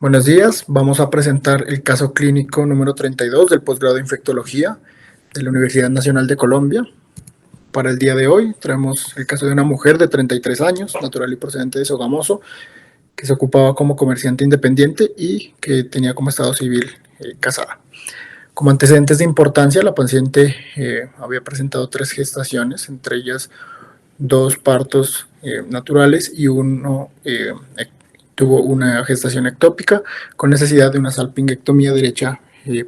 Buenos días, vamos a presentar el caso clínico número 32 del posgrado de infectología de la Universidad Nacional de Colombia. Para el día de hoy traemos el caso de una mujer de 33 años, natural y procedente de Sogamoso, que se ocupaba como comerciante independiente y que tenía como estado civil casada. Como antecedentes de importancia, la paciente había presentado 3 gestaciones, entre ellas 2 partos naturales y tuvo una gestación ectópica con necesidad de una salpingectomía derecha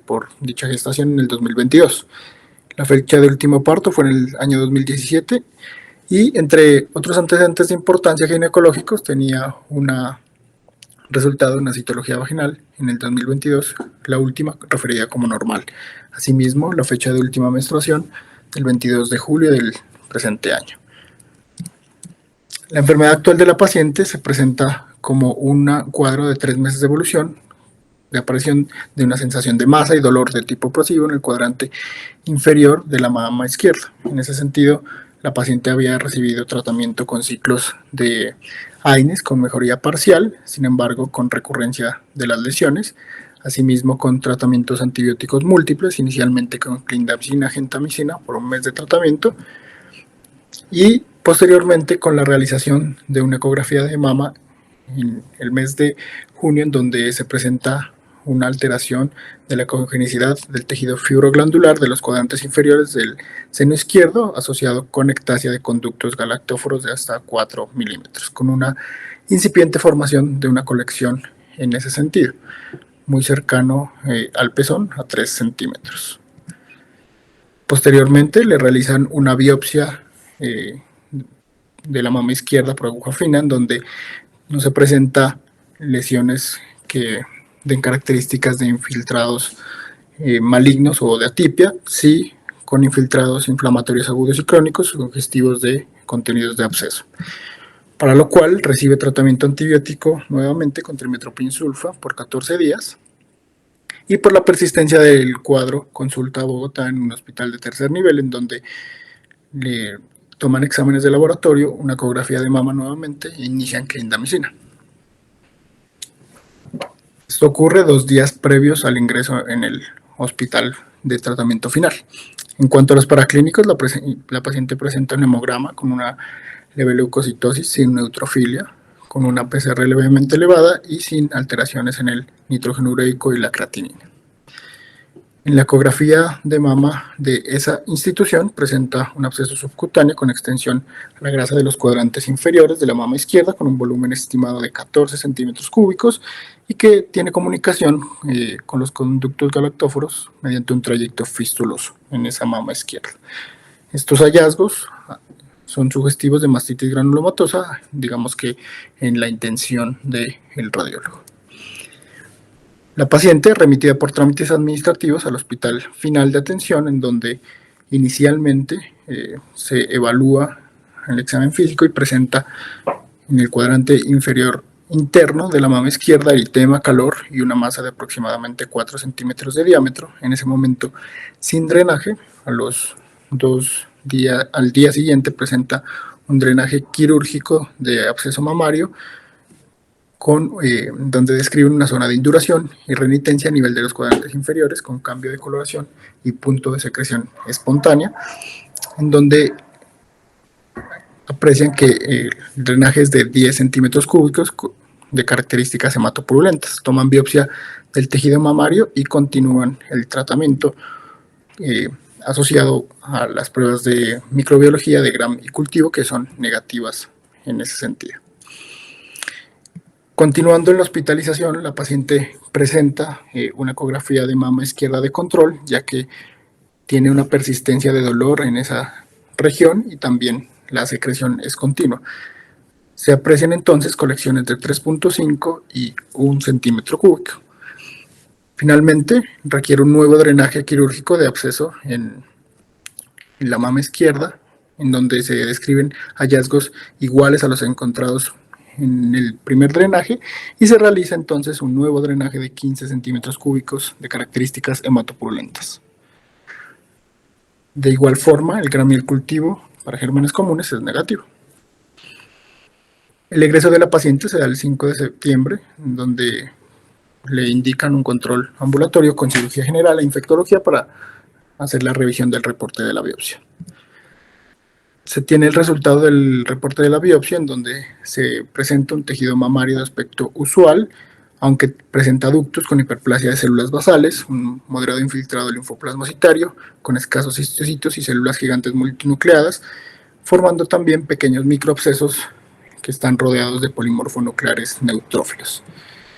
por dicha gestación en el 2022. La fecha de último parto fue en el año 2017 y entre otros antecedentes de importancia ginecológicos tenía resultado de una citología vaginal en el 2022, la última referida como normal. Asimismo, la fecha de última menstruación del 22 de julio del presente año. La enfermedad actual de la paciente se presenta como un cuadro de 3 meses de evolución, de aparición de una sensación de masa y dolor de tipo opresivo en el cuadrante inferior de la mama izquierda. En ese sentido, la paciente había recibido tratamiento con ciclos de AINES con mejoría parcial, sin embargo con recurrencia de las lesiones, asimismo con tratamientos antibióticos múltiples, inicialmente con clindamicina, gentamicina por un mes de tratamiento, y posteriormente con la realización de una ecografía de mama en el mes de junio, en donde se presenta una alteración de la congenicidad del tejido fibroglandular de los cuadrantes inferiores del seno izquierdo, asociado con ectasia de conductos galactóforos de hasta 4 milímetros, con una incipiente formación de una colección en ese sentido, muy cercano al pezón, a 3 centímetros. Posteriormente le realizan una biopsia de la mama izquierda por aguja fina, en donde no se presenta lesiones que den características de infiltrados malignos o de atipia, sí con infiltrados inflamatorios agudos y crónicos sugestivos de contenidos de absceso, para lo cual recibe tratamiento antibiótico nuevamente con trimmetoprim sulfa por 14 días, y por la persistencia del cuadro consulta a Bogotá en un hospital de tercer nivel, en donde le toman exámenes de laboratorio, una ecografía de mama nuevamente e inician clindamicina. Esto ocurre 2 días previos al ingreso en el hospital de tratamiento final. En cuanto a los paraclínicos, la paciente presenta un hemograma con una leve leucocitosis sin neutrofilia, con una PCR levemente elevada y sin alteraciones en el nitrógeno ureico y la creatinina. En la ecografía de mama de esa institución presenta un absceso subcutáneo con extensión a la grasa de los cuadrantes inferiores de la mama izquierda, con un volumen estimado de 14 centímetros cúbicos y que tiene comunicación con los conductos galactóforos mediante un trayecto fistuloso en esa mama izquierda. Estos hallazgos son sugestivos de mastitis granulomatosa, digamos que en la intención del radiólogo. La paciente remitida por trámites administrativos al hospital final de atención, en donde inicialmente se evalúa el examen físico y presenta en el cuadrante inferior interno de la mama izquierda eritema, calor y una masa de aproximadamente 4 centímetros de diámetro, en ese momento sin drenaje. Al día siguiente presenta un drenaje quirúrgico de absceso mamario, donde describen una zona de induración y renitencia a nivel de los cuadrantes inferiores con cambio de coloración y punto de secreción espontánea, en donde aprecian que el drenaje es de 10 centímetros cúbicos de características hematopurulentas. Toman biopsia del tejido mamario y continúan el tratamiento asociado a las pruebas de microbiología de Gram y cultivo, que son negativas en ese sentido. Continuando en la hospitalización, la paciente presenta una ecografía de mama izquierda de control, ya que tiene una persistencia de dolor en esa región y también la secreción es continua. Se aprecian entonces colecciones de 3.5 y 1 centímetro cúbico. Finalmente, requiere un nuevo drenaje quirúrgico de absceso en la mama izquierda, en donde se describen hallazgos iguales a los encontrados en el primer drenaje, y se realiza entonces un nuevo drenaje de 15 centímetros cúbicos de características hematopurulentas. De igual forma, el Gram y el cultivo para gérmenes comunes es negativo. El egreso de la paciente se da el 5 de septiembre, donde le indican un control ambulatorio con cirugía general e infectología para hacer la revisión del reporte de la biopsia. Se tiene el resultado del reporte de la biopsia, en donde se presenta un tejido mamario de aspecto usual, aunque presenta ductos con hiperplasia de células basales, un moderado infiltrado linfoplasmocitario con escasos histocitos y células gigantes multinucleadas, formando también pequeños microabscesos que están rodeados de polimorfonucleares neutrófilos.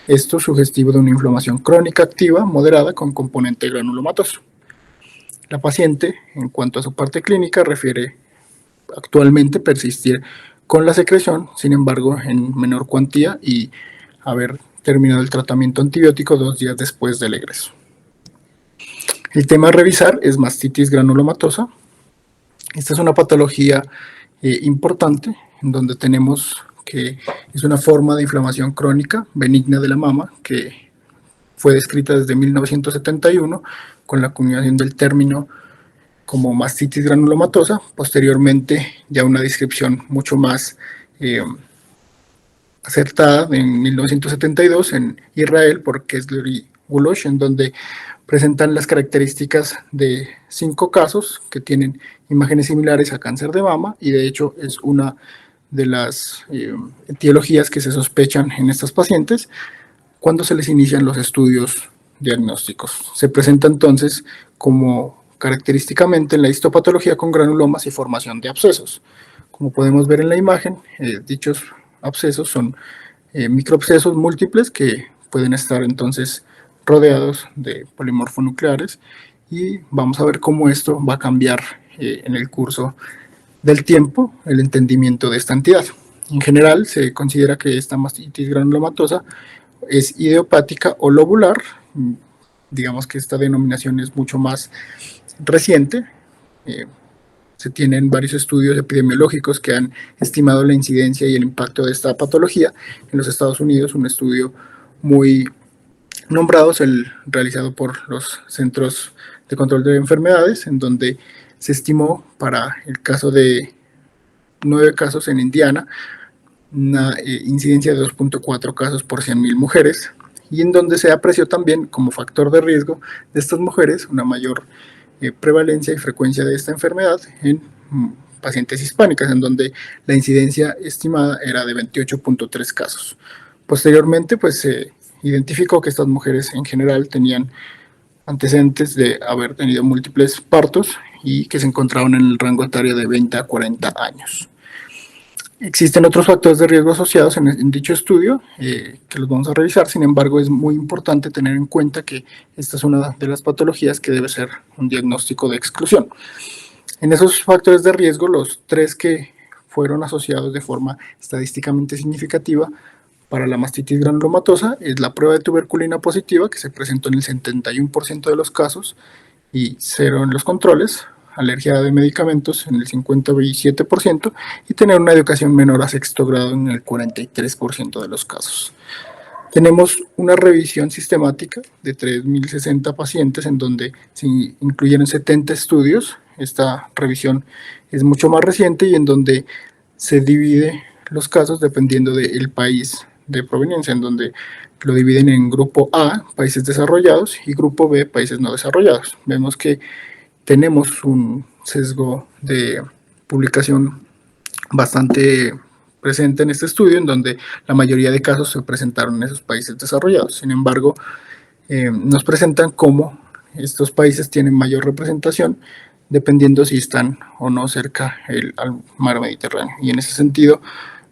Esto sugestivo de una inflamación crónica activa moderada con componente granulomatoso. La paciente, en cuanto a su parte clínica, refiere actualmente persistir con la secreción, sin embargo, en menor cuantía y haber terminado el tratamiento antibiótico 2 días después del egreso. El tema a revisar es mastitis granulomatosa. Esta es una patología importante, en donde tenemos que es una forma de inflamación crónica benigna de la mama que fue descrita desde 1971 con la acuñación del término como mastitis granulomatosa, posteriormente ya una descripción mucho más acertada en 1972 en Israel por Kessler y Gulosh, en donde presentan las características de 5 casos que tienen imágenes similares a cáncer de mama, y de hecho es una de las etiologías que se sospechan en estas pacientes cuando se les inician los estudios diagnósticos. Se presenta entonces como característicamente en la histopatología con granulomas y formación de abscesos. Como podemos ver en la imagen, dichos abscesos son microabscesos múltiples que pueden estar entonces rodeados de polimorfonucleares, y vamos a ver cómo esto va a cambiar en el curso del tiempo el entendimiento de esta entidad. En general se considera que esta mastitis granulomatosa es idiopática o lobular. Digamos que esta denominación es mucho más reciente. Se tienen varios estudios epidemiológicos que han estimado la incidencia y el impacto de esta patología. En los Estados Unidos, un estudio muy nombrado es el realizado por los Centros de Control de Enfermedades, en donde se estimó para el caso de 9 casos en Indiana una incidencia de 2.4 casos por 100.000 mujeres, y en donde se apreció también como factor de riesgo de estas mujeres una mayor prevalencia y frecuencia de esta enfermedad en pacientes hispánicas, en donde la incidencia estimada era de 28.3 casos. Posteriormente, pues se identificó que estas mujeres en general tenían antecedentes de haber tenido múltiples partos y que se encontraban en el rango etario de 20 a 40 años. Existen otros factores de riesgo asociados en dicho estudio que los vamos a revisar. Sin embargo, es muy importante tener en cuenta que esta es una de las patologías que debe ser un diagnóstico de exclusión. En esos factores de riesgo, los 3 que fueron asociados de forma estadísticamente significativa para la mastitis granulomatosa es la prueba de tuberculina positiva, que se presentó en el 71% de los casos y 0 en los controles, alergia de medicamentos en el 57%, y tener una educación menor a sexto grado en el 43% de los casos. Tenemos una revisión sistemática de 3.060 pacientes en donde se incluyeron 70 estudios. Esta revisión es mucho más reciente y en donde se divide los casos dependiendo del país de proveniencia, en donde lo dividen en grupo A, países desarrollados, y grupo B, países no desarrollados. Vemos que tenemos un sesgo de publicación bastante presente en este estudio, en donde la mayoría de casos se presentaron en esos países desarrollados. Sin embargo, nos presentan cómo estos países tienen mayor representación dependiendo si están o no cerca al mar Mediterráneo. Y en ese sentido,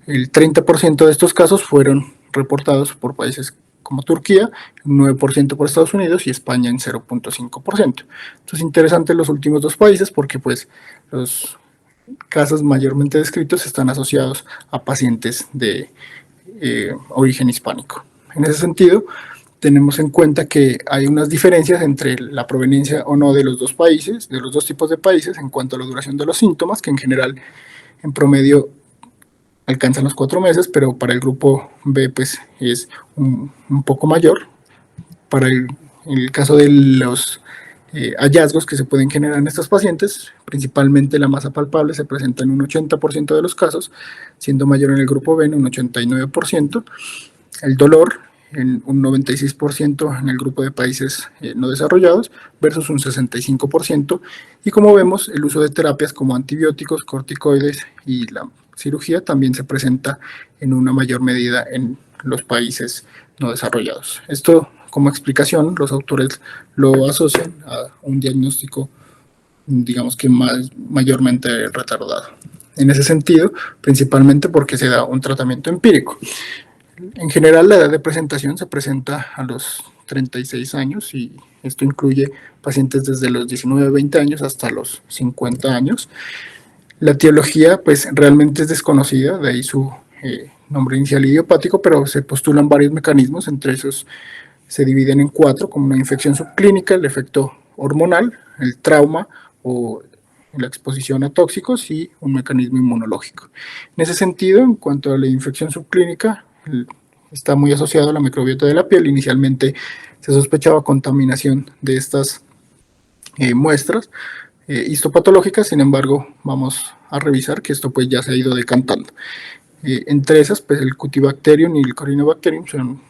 el 30% de estos casos fueron reportados por países como Turquía, un 9% por Estados Unidos y España en 0.5%. Entonces, interesante los últimos 2 países porque pues los casos mayormente descritos están asociados a pacientes de origen hispánico. En ese sentido, tenemos en cuenta que hay unas diferencias entre la proveniencia o no de los 2 países, de los 2 tipos de países, en cuanto a la duración de los síntomas, que en general, en promedio, alcanzan los 4 meses, pero para el grupo B pues es un poco mayor. Para el caso de los hallazgos que se pueden generar en estos pacientes, principalmente la masa palpable se presenta en un 80% de los casos, siendo mayor en el grupo B en un 89%. El dolor en un 96% en el grupo de países no desarrollados versus un 65%, y como vemos el uso de terapias como antibióticos, corticoides y la cirugía también se presenta en una mayor medida en los países no desarrollados. Esto, como explicación, los autores lo asocian a un diagnóstico, digamos que mayormente retardado. En ese sentido, principalmente porque se da un tratamiento empírico. En general, la edad de presentación se presenta a los 36 años y esto incluye pacientes desde los 19 a 20 años hasta los 50 años. La etiología, pues, realmente es desconocida, de ahí su nombre inicial idiopático, pero se postulan varios mecanismos, entre esos se dividen en 4, como una infección subclínica, el efecto hormonal, el trauma o la exposición a tóxicos y un mecanismo inmunológico. En ese sentido, en cuanto a la infección subclínica, está muy asociado a la microbiota de la piel. Inicialmente se sospechaba contaminación de estas muestras histopatológicas, sin embargo, vamos a revisar que esto pues ya se ha ido decantando. Entre esas, pues el Cutibacterium y el Corynebacterium son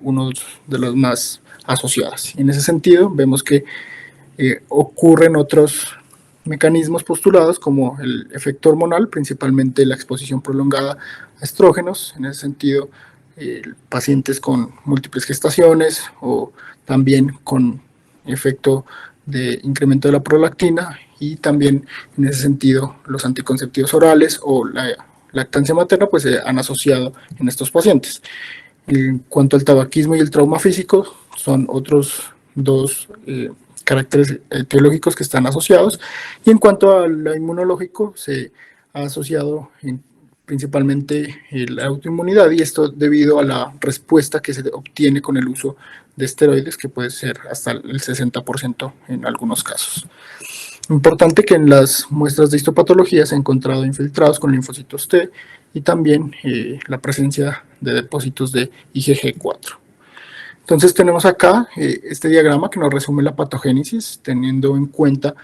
uno de los más asociados. Y en ese sentido, vemos que ocurren otros mecanismos postulados como el efecto hormonal, principalmente la exposición prolongada a estrógenos. En ese sentido, pacientes con múltiples gestaciones o también con efecto de incremento de la prolactina, y también en ese sentido los anticonceptivos orales o la lactancia materna pues se han asociado en estos pacientes. En cuanto al tabaquismo y el trauma físico, son otros dos caracteres etiológicos que están asociados, y en cuanto al inmunológico se ha asociado principalmente la autoinmunidad, y esto debido a la respuesta que se obtiene con el uso de esteroides, que puede ser hasta el 60% en algunos casos. Importante que en las muestras de histopatología se han encontrado infiltrados con linfocitos T y también la presencia de depósitos de IgG4. Entonces tenemos acá este diagrama que nos resume la patogénesis, teniendo en cuenta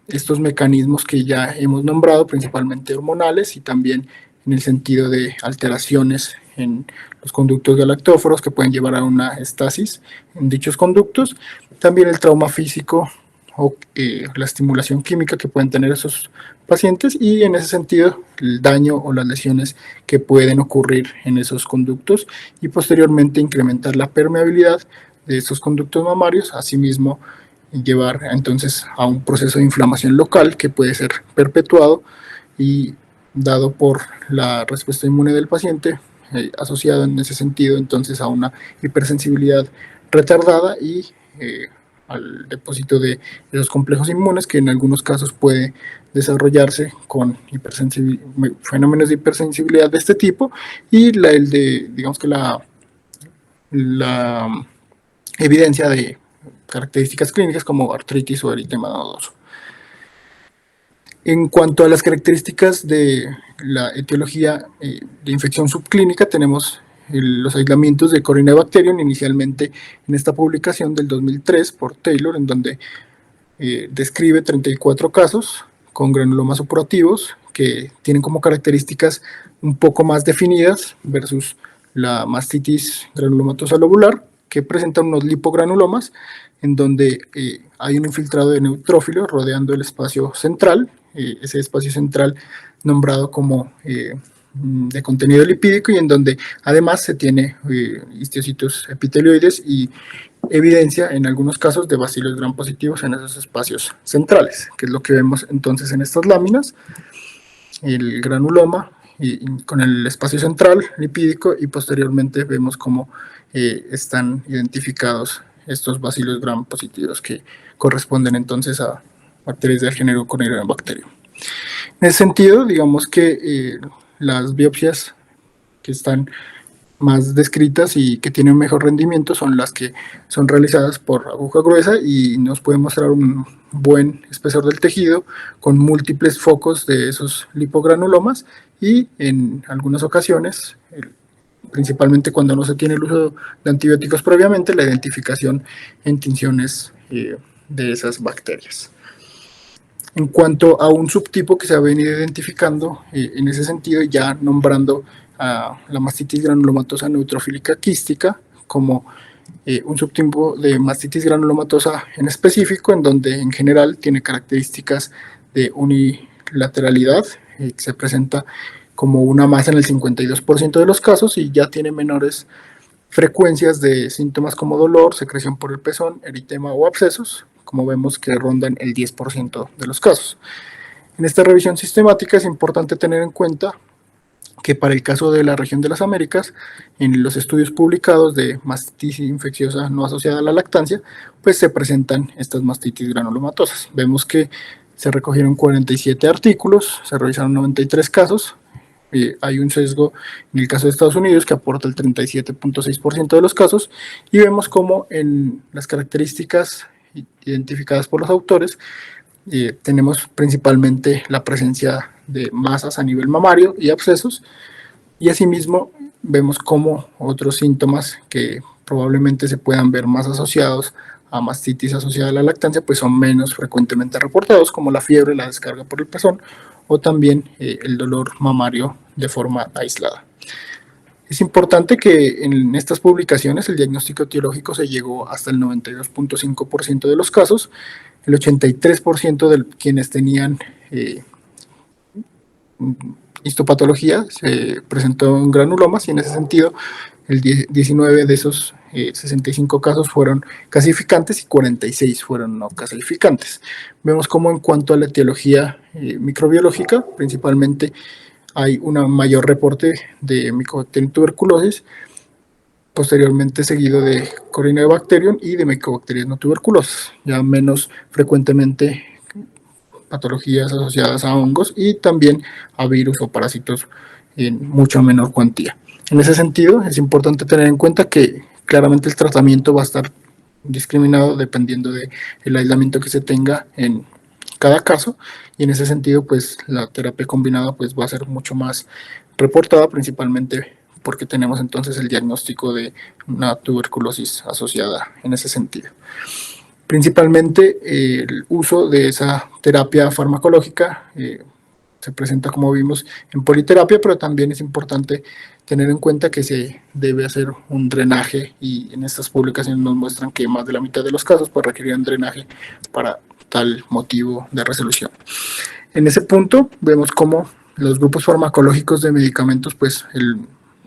estos mecanismos que ya hemos nombrado, principalmente hormonales, y también en el sentido de alteraciones en los conductos galactóforos que pueden llevar a una estasis en dichos conductos. También el trauma físico o la estimulación química que pueden tener esos pacientes, y en ese sentido el daño o las lesiones que pueden ocurrir en esos conductos, y posteriormente incrementar la permeabilidad de estos conductos mamarios, asimismo llevar entonces a un proceso de inflamación local que puede ser perpetuado y dado por la respuesta inmune del paciente, asociado en ese sentido entonces a una hipersensibilidad retardada y al depósito de esos complejos inmunes, que en algunos casos puede desarrollarse con fenómenos de hipersensibilidad de este tipo, y digamos que la evidencia de características clínicas como artritis o eritema nodoso. En cuanto a las características de la etiología de infección subclínica, tenemos los aislamientos de Corynebacterium, inicialmente en esta publicación del 2003 por Taylor, en donde describe 34 casos con granulomas supurativos que tienen como características un poco más definidas versus la mastitis granulomatosa lobular, que presenta unos lipogranulomas en donde hay un infiltrado de neutrófilo rodeando el espacio central, ese espacio central nombrado como de contenido lipídico, y en donde además se tiene histocitos epitelioides y evidencia en algunos casos de bacilos gram positivos en esos espacios centrales, que es lo que vemos entonces en estas láminas, el granuloma con el espacio central lipídico, y posteriormente vemos cómo están identificados estos bacilos gram positivos que corresponden entonces a bacterias del género Corynebacterium. En ese sentido, digamos que las biopsias que están más descritas y que tienen mejor rendimiento son las que son realizadas por aguja gruesa y nos pueden mostrar un buen espesor del tejido con múltiples focos de esos lipogranulomas, y en algunas ocasiones, principalmente cuando no se tiene el uso de antibióticos previamente, la identificación en tinciones de esas bacterias. En cuanto a un subtipo que se ha venido identificando en ese sentido, ya nombrando a la mastitis granulomatosa neutrofílica quística, como un subtipo de mastitis granulomatosa en específico, en donde en general tiene características de unilateralidad, se presenta como una masa en el 52% de los casos y ya tiene menores frecuencias de síntomas como dolor, secreción por el pezón, eritema o abscesos, como vemos que rondan el 10% de los casos. En esta revisión sistemática es importante tener en cuenta que para el caso de la región de las Américas, en los estudios publicados de mastitis infecciosa no asociada a la lactancia, pues se presentan estas mastitis granulomatosas. Vemos que se recogieron 47 artículos, se revisaron 93 casos, hay un sesgo en el caso de Estados Unidos que aporta el 37.6% de los casos, y vemos como en las características identificadas por los autores, tenemos principalmente la presencia de masas a nivel mamario y abscesos, y asimismo vemos como otros síntomas que probablemente se puedan ver más asociados a mastitis asociada a la lactancia, pues son menos frecuentemente reportados, como la fiebre, la descarga por el pezón o también el dolor mamario de forma aislada. Es importante que en estas publicaciones el diagnóstico etiológico se llegó hasta el 92.5% de los casos, el 83% de quienes tenían histopatología se presentó en granulomas, y en ese sentido el 19 de esos 65 casos fueron clasificantes y 46 fueron no clasificantes. Vemos cómo en cuanto a la etiología microbiológica, principalmente hay un mayor reporte de Mycobacterium tuberculosis, posteriormente seguido de Corynebacterium y de Mycobacterias no tuberculosas, ya menos frecuentemente patologías asociadas a hongos y también a virus o parásitos en mucha menor cuantía. En ese sentido, es importante tener en cuenta que claramente el tratamiento va a estar discriminado dependiendo del aislamiento que se tenga en cada caso, y en ese sentido, pues la terapia combinada pues va a ser mucho más reportada, principalmente porque tenemos entonces el diagnóstico de una tuberculosis asociada en ese sentido. Principalmente el uso de esa terapia farmacológica se presenta, como vimos, en politerapia, pero también es importante tener en cuenta que se debe hacer un drenaje, y en estas publicaciones nos muestran que más de la mitad de los casos pues requerían drenaje para tal motivo de resolución. En ese punto vemos cómo los grupos farmacológicos de medicamentos, pues el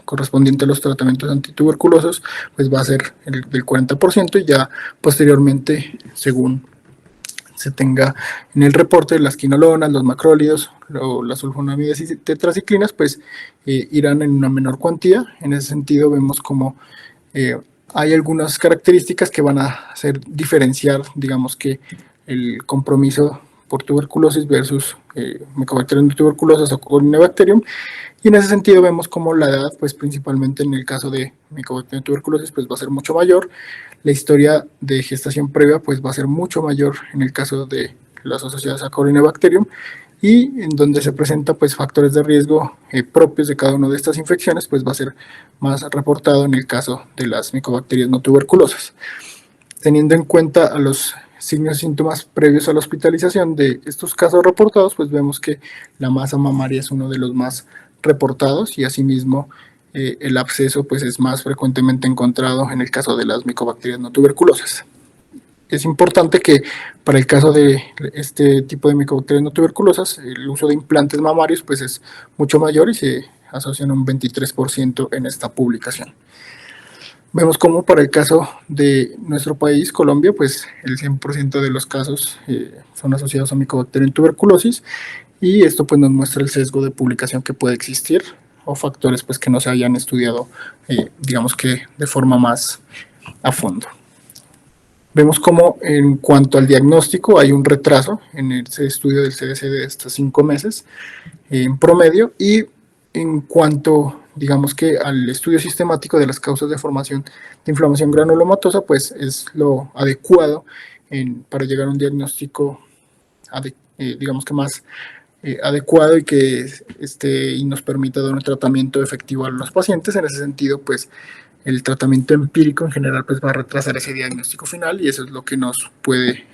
correspondiente a los tratamientos antituberculosos, pues va a ser el del 40%, y ya posteriormente, según se tenga en el reporte, las quinolonas, los macrólidos, las sulfonamidas y tetraciclinas, pues irán en una menor cuantía. En ese sentido vemos como hay algunas características que van a hacer diferenciar, digamos que el compromiso por tuberculosis versus Mycobacterium tuberculosis o Corynebacterium, y en ese sentido vemos como la edad, pues principalmente en el caso de Mycobacterium tuberculosis, pues va a ser mucho mayor. La historia de gestación previa pues va a ser mucho mayor en el caso de las asociadas a Corynebacterium, y en donde se presentan pues factores de riesgo propios de cada una de estas infecciones, pues va a ser más reportado en el caso de las Mycobacterias no tuberculosas. Teniendo en cuenta a los signos y síntomas previos a la hospitalización de estos casos reportados, pues vemos que la masa mamaria es uno de los más reportados, y asimismo el absceso pues es más frecuentemente encontrado en el caso de las Mycobacterias no tuberculosas. Es importante que para el caso de este tipo de Mycobacterias no tuberculosas, el uso de implantes mamarios pues es mucho mayor y se asocian un 23% en esta publicación. Vemos como para el caso de nuestro país, Colombia, pues el 100% de los casos son asociados a Mycobacterium tuberculosis, y esto pues nos muestra el sesgo de publicación que puede existir, o factores pues que no se hayan estudiado, digamos que de forma más a fondo. Vemos como en cuanto al diagnóstico hay un retraso en ese estudio del CDC de estos 5 meses en promedio, y en cuanto digamos que al estudio sistemático de las causas de formación de inflamación granulomatosa, pues es lo adecuado para llegar a un diagnóstico digamos que más adecuado, y que y nos permita dar un tratamiento efectivo a los pacientes. En ese sentido, pues el tratamiento empírico en general pues va a retrasar ese diagnóstico final, y eso es lo que nos puede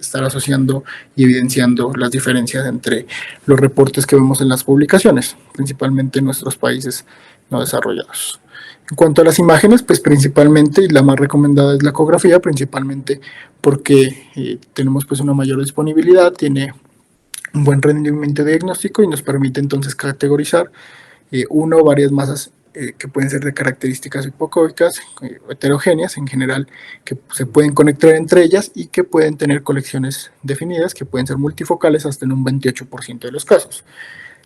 estar asociando y evidenciando las diferencias entre los reportes que vemos en las publicaciones, principalmente en nuestros países no desarrollados. En cuanto a las imágenes, pues principalmente, y la más recomendada es la ecografía, principalmente porque tenemos pues una mayor disponibilidad, tiene un buen rendimiento diagnóstico y nos permite entonces categorizar una o varias masas que pueden ser de características hipocóicas, heterogéneas en general, que se pueden conectar entre ellas y que pueden tener colecciones definidas, que pueden ser multifocales hasta en un 28% de los casos.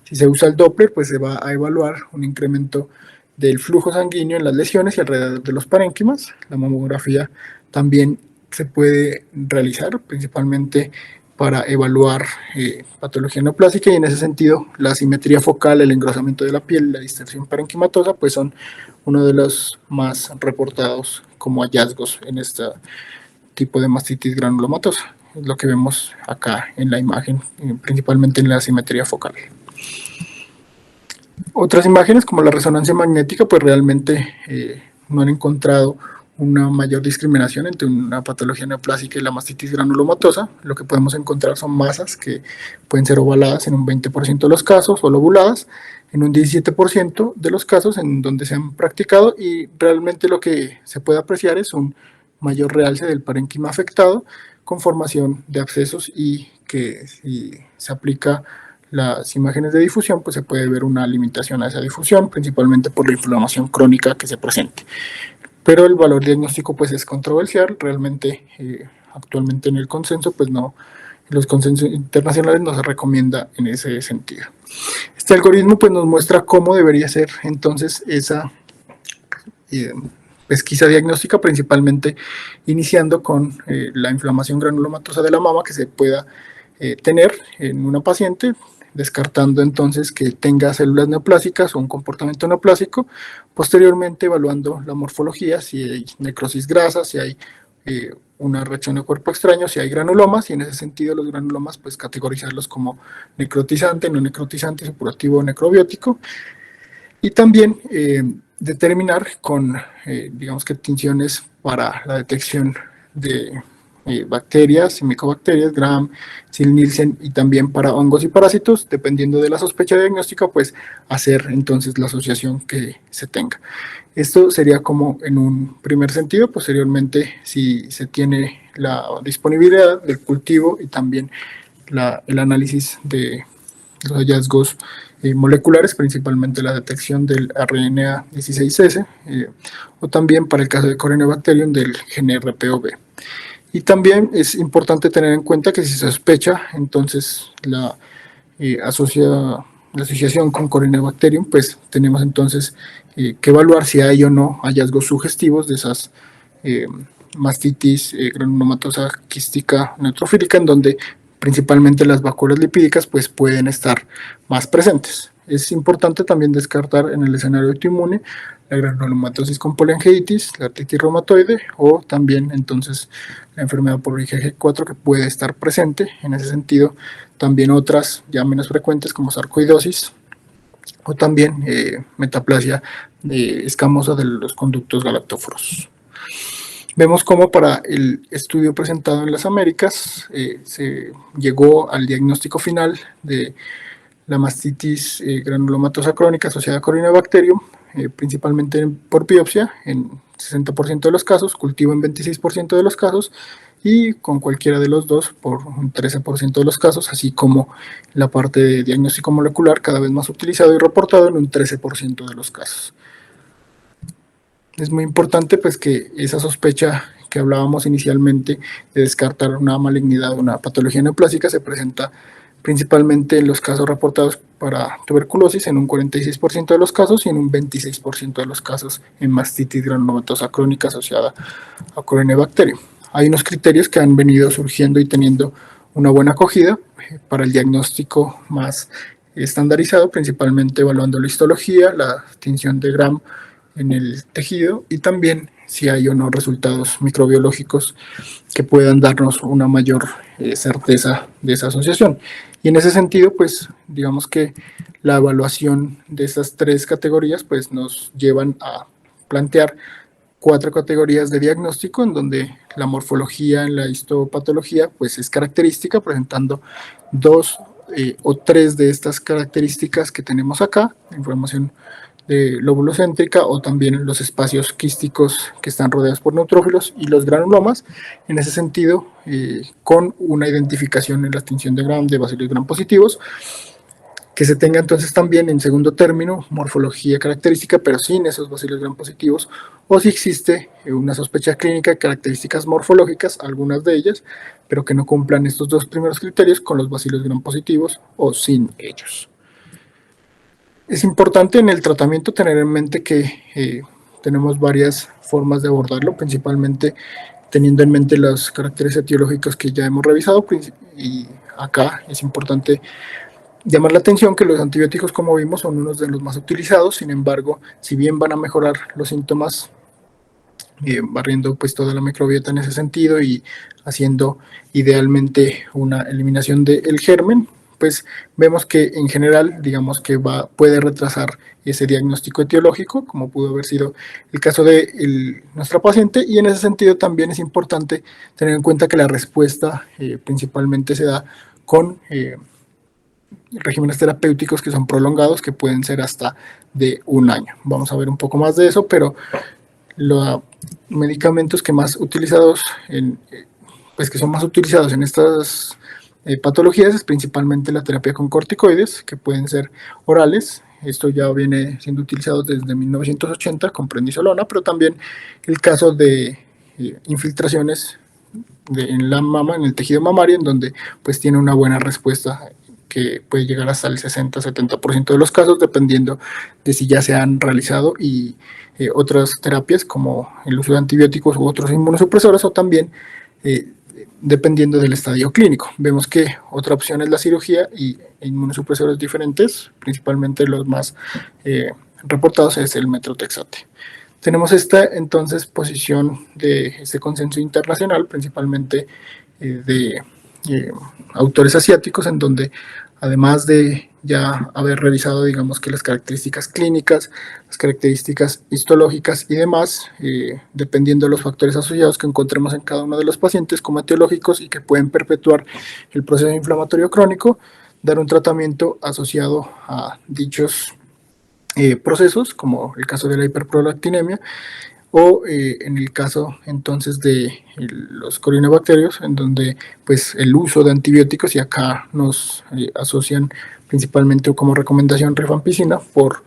Si se usa el Doppler, pues se va a evaluar un incremento del flujo sanguíneo en las lesiones y alrededor de los parénquimas. La mamografía también se puede realizar principalmente para evaluar patología neoplásica, y en ese sentido la asimetría focal, el engrosamiento de la piel, la distensión parenquimatosa, pues son uno de los más reportados como hallazgos en este tipo de mastitis granulomatosa. Es lo que vemos acá en la imagen, principalmente en la asimetría focal. Otras imágenes como la resonancia magnética pues realmente no han encontrado una mayor discriminación entre una patología neoplásica y la mastitis granulomatosa. Lo que podemos encontrar son masas que pueden ser ovaladas en un 20% de los casos o lobuladas en un 17% de los casos en donde se han practicado, y realmente lo que se puede apreciar es un mayor realce del parénquima afectado con formación de abscesos, y que si se aplica las imágenes de difusión, pues se puede ver una limitación a esa difusión, principalmente por la inflamación crónica que se presente. Pero el valor diagnóstico pues es controversial, realmente actualmente en el consenso, pues no, en los consensos internacionales no se recomienda en ese sentido. Este algoritmo pues nos muestra cómo debería ser entonces esa pesquisa diagnóstica, principalmente iniciando con la inflamación granulomatosa de la mama que se pueda tener en una paciente, descartando entonces que tenga células neoplásicas o un comportamiento neoplásico, posteriormente evaluando la morfología, si hay necrosis grasa, si hay una reacción de cuerpo extraño, si hay granulomas, y en ese sentido los granulomas pues categorizarlos como necrotizante, no necrotizante, supurativo o necrobiótico, y también determinar con, digamos que tinciones para la detección de bacterias y micobacterias, Gram, Sil-Nielsen, y también para hongos y parásitos, dependiendo de la sospecha diagnóstica, pues hacer entonces la asociación que se tenga. Esto sería como en un primer sentido. Posteriormente, si se tiene la disponibilidad del cultivo y también el análisis de los hallazgos moleculares, principalmente la detección del RNA 16S, o también para el caso de Corynebacterium del gen RPOB. Y también es importante tener en cuenta que si se sospecha, entonces la asociación con Corynebacterium, pues tenemos entonces que evaluar si hay o no hallazgos sugestivos de esas mastitis granulomatosa quística neutrofílica, en donde principalmente las vacuolas lipídicas pues pueden estar más presentes. Es importante también descartar en el escenario autoinmune la granulomatosis con poliangiitis, la artritis reumatoide, o también entonces la enfermedad por IgG4 que puede estar presente. En ese sentido, también otras ya menos frecuentes como sarcoidosis, o también metaplasia escamosa de los conductos galactóforos. Vemos cómo para el estudio presentado en las Américas se llegó al diagnóstico final de la mastitis granulomatosa crónica asociada a Corynebacterium, principalmente por biopsia en 60% de los casos, cultivo en 26% de los casos, y con cualquiera de los dos por un 13% de los casos, así como la parte de diagnóstico molecular cada vez más utilizado y reportado en un 13% de los casos. Es muy importante pues que esa sospecha que hablábamos inicialmente de descartar una malignidad, una patología neoplásica, se presenta principalmente en los casos reportados para tuberculosis en un 46% de los casos y en un 26% de los casos en mastitis granulomatosa crónica asociada a Corynebacterium. Hay unos criterios que han venido surgiendo y teniendo una buena acogida para el diagnóstico más estandarizado, principalmente evaluando la histología, la tinción de Gram en el tejido, y también si hay o no resultados microbiológicos que puedan darnos una mayor certeza de esa asociación. Y en ese sentido, pues digamos que la evaluación de estas tres categorías pues nos llevan a plantear 4 categorías de diagnóstico, en donde la morfología en la histopatología pues es característica, presentando 2 o 3 de estas características que tenemos acá, información de lóbulo céntrica o también los espacios quísticos que están rodeados por neutrófilos y los granulomas, en ese sentido, con una identificación en la extinción de Gram de bacilos gram positivos, que se tenga entonces también en segundo término morfología característica, pero sin esos bacilos gram positivos, o si existe una sospecha clínica de características morfológicas, algunas de ellas, pero que no cumplan estos dos primeros criterios con los bacilos gram positivos o sin ellos. Es importante en el tratamiento tener en mente que tenemos varias formas de abordarlo, principalmente teniendo en mente los caracteres etiológicos que ya hemos revisado, y acá es importante llamar la atención que los antibióticos, como vimos, son unos de los más utilizados. Sin embargo, si bien van a mejorar los síntomas, barriendo pues toda la microbiota en ese sentido y haciendo idealmente una eliminación del germen, pues vemos que en general, digamos que puede retrasar ese diagnóstico etiológico, como pudo haber sido el caso de nuestra paciente, y en ese sentido también es importante tener en cuenta que la respuesta principalmente se da con regímenes terapéuticos que son prolongados, que pueden ser hasta de 1 año. Vamos a ver un poco más de eso, pero los medicamentos que más utilizados que son más utilizados en estas patologías es principalmente la terapia con corticoides, que pueden ser orales. Esto ya viene siendo utilizado desde 1980 con prednisolona, pero también el caso de infiltraciones en la mama, en el tejido mamario, en donde pues tiene una buena respuesta que puede llegar hasta el 60-70% de los casos, dependiendo de si ya se han realizado y otras terapias como el uso de antibióticos u otros inmunosupresores, o también dependiendo del estadio clínico. Vemos que otra opción es la cirugía y inmunosupresores diferentes, principalmente los más reportados es el metrotexate. Tenemos esta entonces posición de este consenso internacional, principalmente de autores asiáticos, en donde además de ya haber revisado, digamos que las características clínicas, las características histológicas y demás, dependiendo de los factores asociados que encontremos en cada uno de los pacientes como etiológicos y que pueden perpetuar el proceso inflamatorio crónico, dar un tratamiento asociado a dichos procesos, como el caso de la hiperprolactinemia, o en el caso entonces de los corinobacterios, en donde pues el uso de antibióticos, y acá nos asocian principalmente como recomendación rifampicina por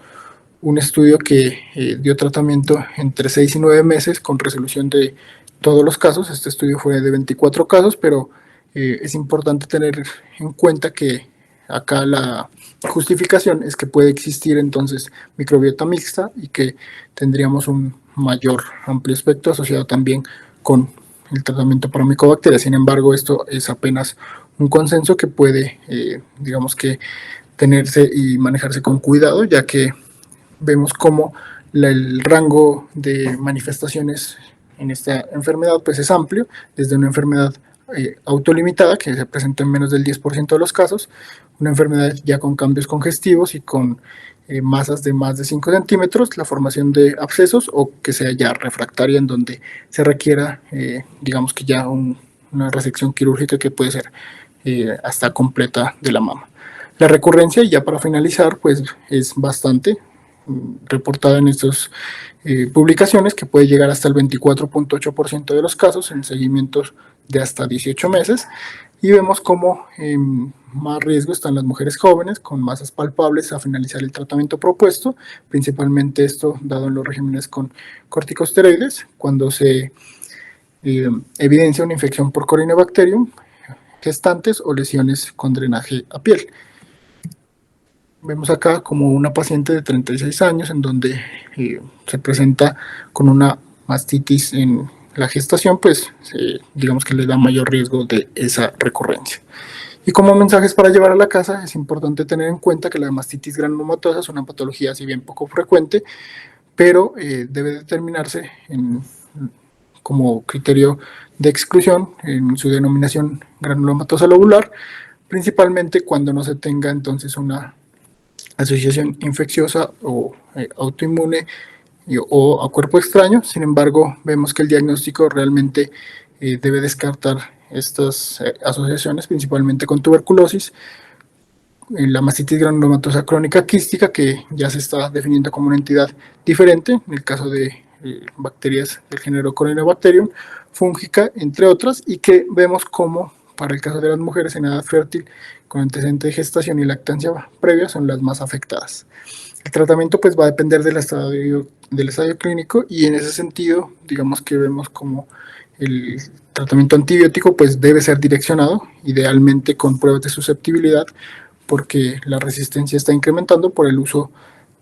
un estudio que dio tratamiento entre 6 y 9 meses con resolución de todos los casos. Este estudio fue de 24 casos, pero es importante tener en cuenta que acá la justificación es que puede existir entonces microbiota mixta y que tendríamos un mayor amplio espectro asociado también con el tratamiento para micobacterias. Sin embargo, esto es apenas un consenso que puede, digamos que, tenerse y manejarse con cuidado, ya que vemos cómo el rango de manifestaciones en esta enfermedad pues es amplio, desde una enfermedad autolimitada, que se presenta en menos del 10% de los casos, una enfermedad ya con cambios congestivos y con masas de más de 5 centímetros, la formación de abscesos, o que sea ya refractaria, en donde se requiera, digamos que ya una resección quirúrgica que puede ser hasta completa de la mama. La recurrencia, y ya para finalizar, pues es bastante reportada en estas publicaciones, que puede llegar hasta el 24.8% de los casos en seguimientos de hasta 18 meses, y vemos cómo más riesgo están las mujeres jóvenes con masas palpables a finalizar el tratamiento propuesto, principalmente esto dado en los regímenes con corticosteroides, cuando se evidencia una infección por Corynebacterium, gestantes o lesiones con drenaje a piel. Vemos acá como una paciente de 36 años en donde se presenta con una mastitis en la gestación, pues digamos que le da mayor riesgo de esa recurrencia. Y como mensajes para llevar a la casa, es importante tener en cuenta que la mastitis granulomatosa es una patología si bien poco frecuente, pero debe determinarse como criterio de exclusión en su denominación granulomatosa lobular, principalmente cuando no se tenga entonces una asociación infecciosa o autoinmune o a cuerpo extraño. Sin embargo, vemos que el diagnóstico realmente debe descartar estas asociaciones, principalmente con tuberculosis, la mastitis granulomatosa crónica quística, que ya se está definiendo como una entidad diferente, en el caso de bacterias del género Corynebacterium, fúngica, entre otras, y que vemos como para el caso de las mujeres en edad fértil con antecedente de gestación y lactancia previa son las más afectadas. El tratamiento pues va a depender del estadio clínico, y en ese sentido digamos que vemos como el tratamiento antibiótico pues debe ser direccionado idealmente con pruebas de susceptibilidad, porque la resistencia está incrementando por el uso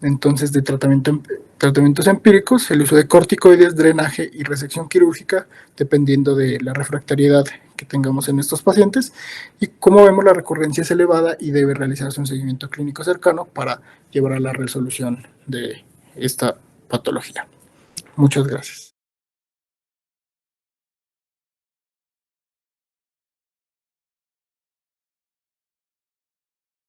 entonces de tratamientos empíricos, el uso de corticoides, drenaje y resección quirúrgica, dependiendo de la refractariedad que tengamos en estos pacientes. Y como vemos, la recurrencia es elevada y debe realizarse un seguimiento clínico cercano para llevar a la resolución de esta patología. Muchas gracias.